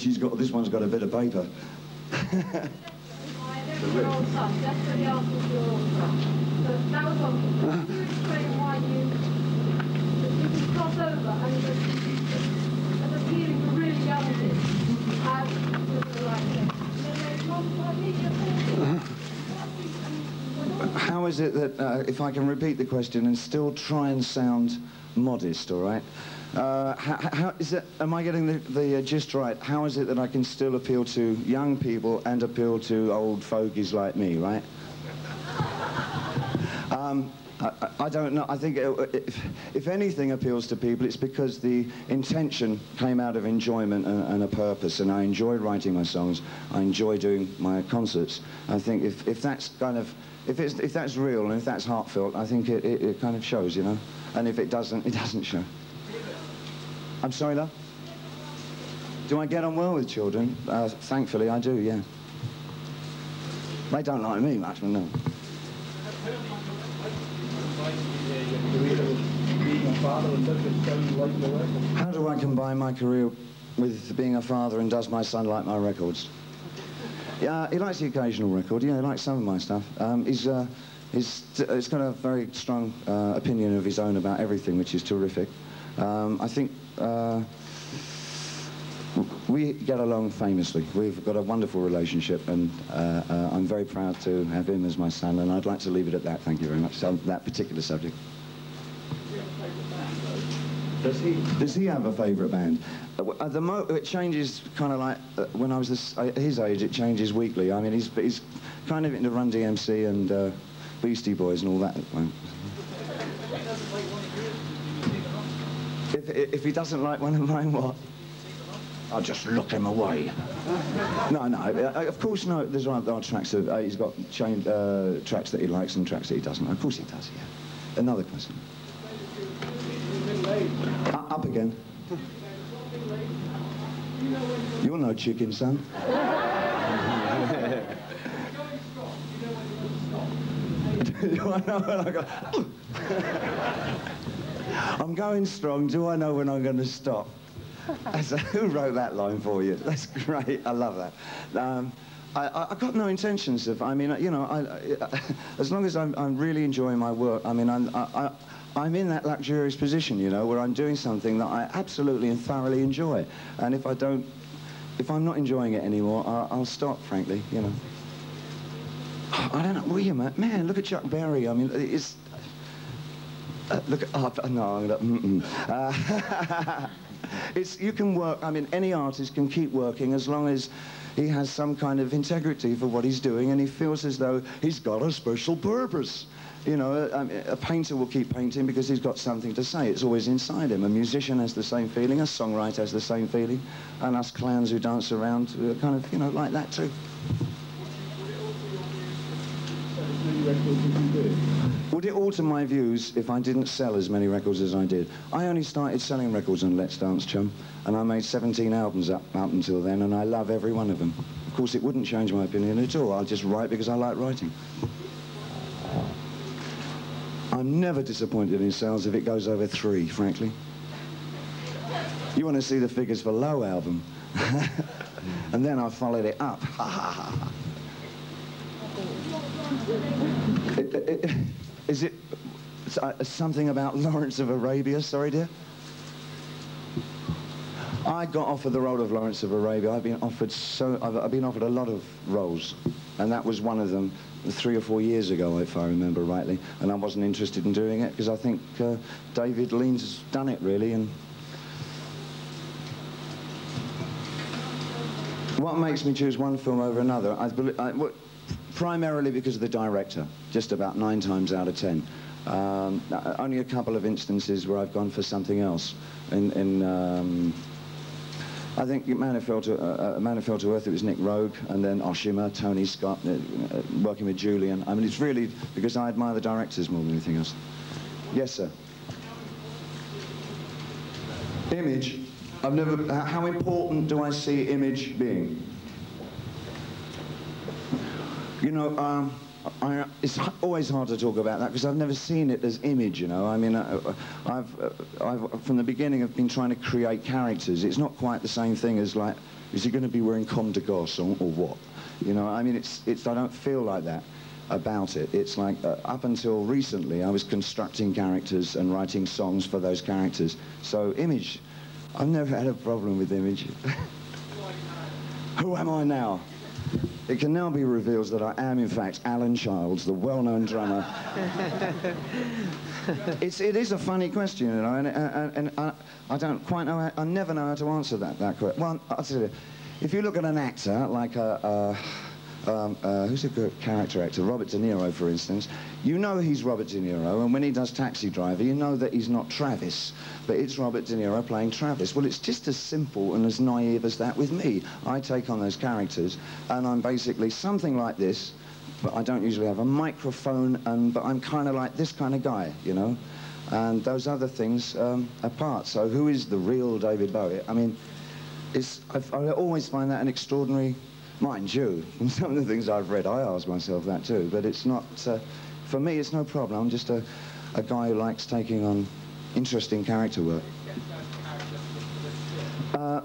this one's got a bit of paper. Your old son, that's what he asked was your old son. So that was one thing. Can you explain why you can cross over and as appealing to really young kids as the right thing? How is it that, if I can repeat the question and still try and sound modest, all right? How is it, am I getting the gist right? How is it that I can still appeal to young people and appeal to old fogies like me, right? I don't know. I think if anything appeals to people, it's because the intention came out of enjoyment and a purpose, and I enjoy writing my songs. I enjoy doing my concerts. I think if that's kind of, if that's real and if that's heartfelt, I think it kind of shows, you know. And if it doesn't show. I'm sorry, love? Do I get on well with children? Thankfully, I do, yeah. They don't like me much, but no. How do I combine my career with being a father, and does my son like my records? Yeah, he likes the occasional record. Yeah, he likes some of my stuff. He's got a very strong opinion of his own about everything, which is terrific. I think we get along famously. We've got a wonderful relationship, and I'm very proud to have him as my son, and I'd like to leave it at that. Thank you very much on that particular subject. Does he have a favourite band? It changes kind of like when I was his age. It changes weekly. I mean, he's kind of into Run DMC and Beastie Boys and all that. If he doesn't like one of mine, what? I'll just look him away. No, of course, no. There's other tracks. He's got tracks that he likes and tracks that he doesn't. Of course he does, yeah. Another question. Up again. You're no chicken, son. Do I know when I go? I'm going strong. Do I know when I'm going to stop? Who wrote that line for you? That's great. I love that. I've got no intentions of. I mean, you know, as long as I'm really enjoying my work. I mean, I'm in that luxurious position, you know, where I'm doing something that I absolutely and thoroughly enjoy. And if I'm not enjoying it anymore, I'll stop, frankly, you know. I don't know, will you, man, look at Chuck Berry. I mean, it's... look at... no, I'm gonna... you can work, I mean, any artist can keep working as long as he has some kind of integrity for what he's doing and he feels as though he's got a special purpose. You know, a painter will keep painting because he's got something to say. It's always inside him. A musician has the same feeling, a songwriter has the same feeling, and us clowns who dance around are kind of, you know, like that too. Would it alter my views if I didn't sell as many records as I did? I only started selling records on Let's Dance, Chum, and I made 17 albums up until then, and I love every one of them. Of course, it wouldn't change my opinion at all. I'll just write because I like writing. I'm never disappointed in sales if it goes over 3, frankly. You want to see the figures for Low album. And then I followed it up. Is it something about Lawrence of Arabia? Sorry, dear. I got offered the role of Lawrence of Arabia. I've been offered a lot of roles, and that was one of them 3 or 4 years ago, if I remember rightly, and I wasn't interested in doing it because I think David Lean's done it, really. And what makes me choose one film over another? Primarily because of the director, just about 9 times out of 10. Only a couple of instances where I've gone for something else. I think Man Who Fell to Earth, it was Nick Rogue, and then Oshima, Tony Scott, working with Julian. I mean, it's really because I admire the directors more than anything else. Yes, sir. Image. I've never... How important do I see image being? You know, it's always hard to talk about that because I've never seen it as image, you know. I mean, I've from the beginning, I've been trying to create characters. It's not quite the same thing as, like, Is he going to be wearing comme de garçon or what? You know, I mean, I don't feel like that about it. It's like, up until recently, I was constructing characters and writing songs for those characters. So image, I've never had a problem with image. Who am I now? It can now be revealed that I am, in fact, Alan Childs, the well-known drummer. It is a funny question, you know, and I don't quite know, I never know how to answer that question. Well, I'll tell you, if you look at an actor, like who's a good character actor? Robert De Niro, for instance. You know he's Robert De Niro, and when he does Taxi Driver, you know that he's not Travis, but it's Robert De Niro playing Travis. Well, it's just as simple and as naive as that with me. I take on those characters, and I'm basically something like this, but I don't usually have a microphone, but I'm kind of like this kind of guy, you know? And those other things apart. So who is the real David Bowie? I mean, I always find that an extraordinary, mind you, from some of the things I've read, I ask myself that too, but it's not, for me, it's no problem. I'm just a guy who likes taking on interesting character work.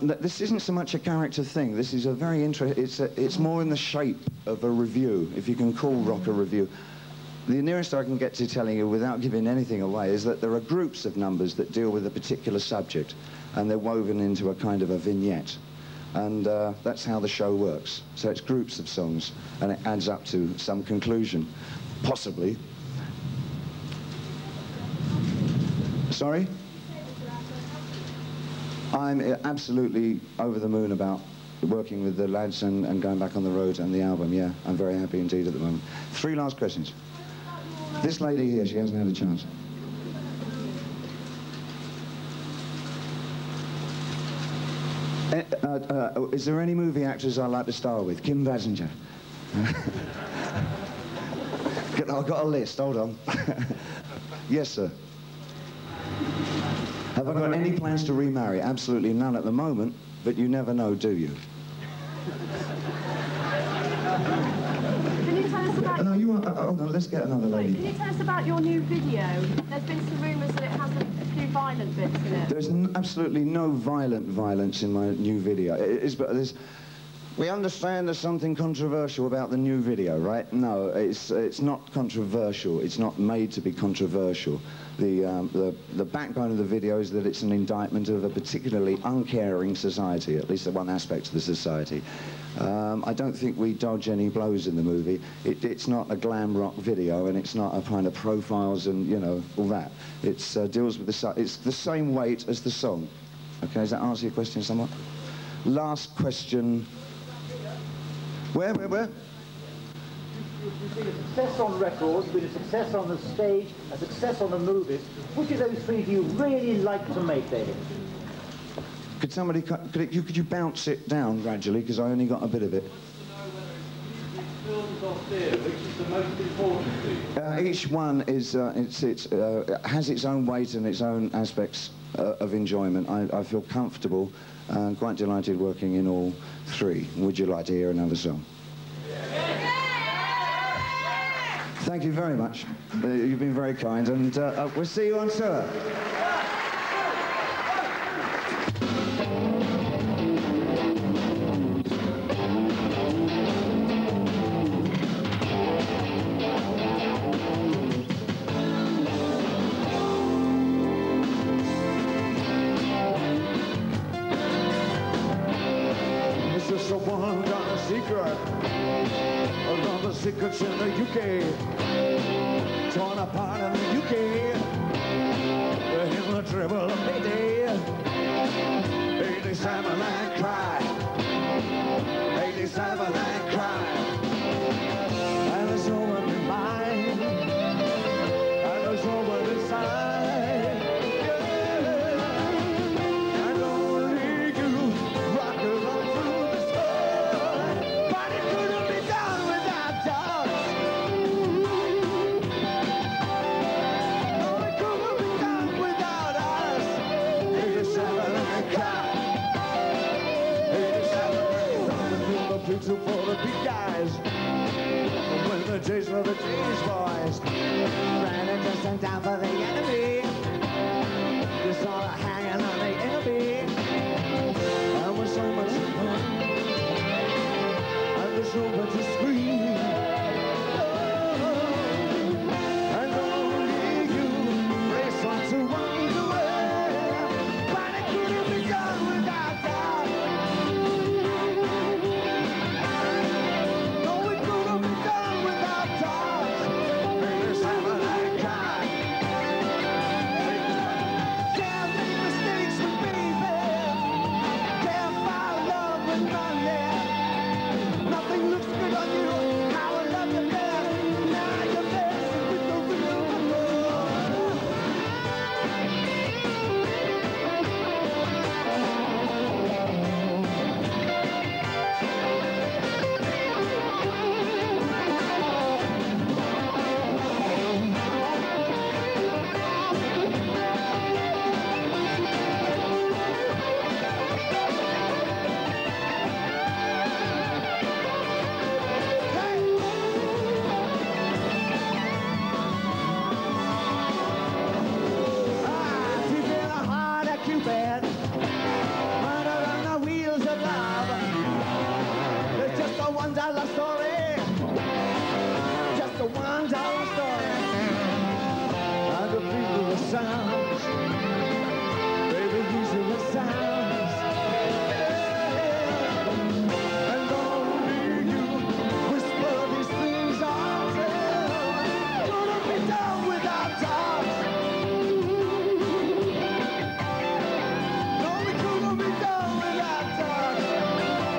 This isn't so much a character thing. This is a very it's more in the shape of a review, if you can call rock a review. The nearest I can get to telling you without giving anything away is that there are groups of numbers that deal with a particular subject, and they're woven into a kind of a vignette. And that's how the show works. So it's groups of songs, and it adds up to some conclusion, possibly. Sorry? I'm absolutely over the moon about working with the lads and going back on the road and the album, yeah. I'm very happy indeed at the moment. 3 last questions. This lady here, she hasn't had a chance. Is there any movie actors I'd like to star with? Kim Basinger. I've got a list, hold on. Yes, sir. Have I got any plans to remarry? Absolutely none at the moment, but you never know, do you? Can you tell us about... No, you want... hold on, let's get another lady. Can you tell us about your new video? There's been some rumours that it has a few violent bits in it. There's absolutely no violence in my new video. But we understand there's something controversial about the new video, right? No, it's not controversial. It's not made to be controversial. The backbone of the video is that it's an indictment of a particularly uncaring society, at least one aspect of the society. I don't think we dodge any blows in the movie. It's not a glam rock video, and it's not a kind of profiles and, you know, all that. It deals with it's the same weight as the song. Okay, does that answer your question somewhat? Last question. Where? You've been a success on records, been a success on the stage, a success on the movies. Which of those 3 do you really like to make, David? Could somebody, could you bounce it down gradually, because I only got a bit of it. Films or theatre, which is the most important to you? Each one is, has its own weight and its own aspects of enjoyment. I feel comfortable and quite delighted working in all 3. Would you like to hear another song? Thank you very much. You've been very kind, and we'll see you on tour. It's just a one-dollar secret. Another secret's in the UK. Torn apart in the UK. In the dribble of Mayday. 87 and cry. 87 and cry. And there's no one in mind. And there's no one inside. Yeah. And only you rock along through the sky. But it couldn't be done without us. No, it couldn't be done without us. 87 and cry. 87 and cry. The pizza for the big guys. When the days were the days, boys. Ran and just sent down for the enemy. They saw her hanging on the enemy. And with so much fun. $1 story. Just a $1 story. And the people, the sounds. Baby, these are the sounds. And only you whisper these things I'll tell. Couldn't be done without touch. No, we couldn't be done without touch.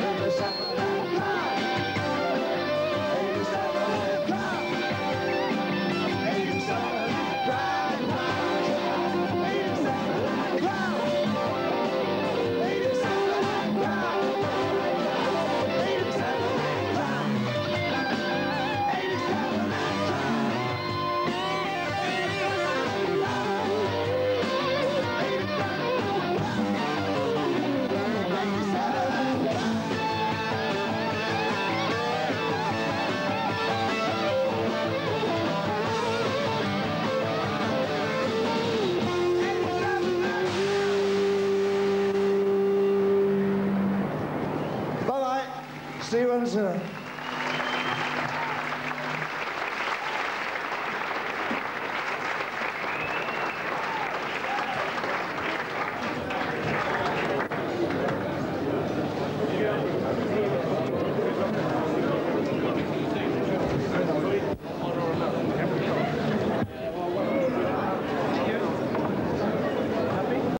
Baby, 7 o'clock. Baby, 7 o'clock. Baby, 7 o'clock. Baby, 7 o'clock. Baby, 7 o'clock. Baby, 7 o'clock. 87 Bye-bye. See you on Zoom.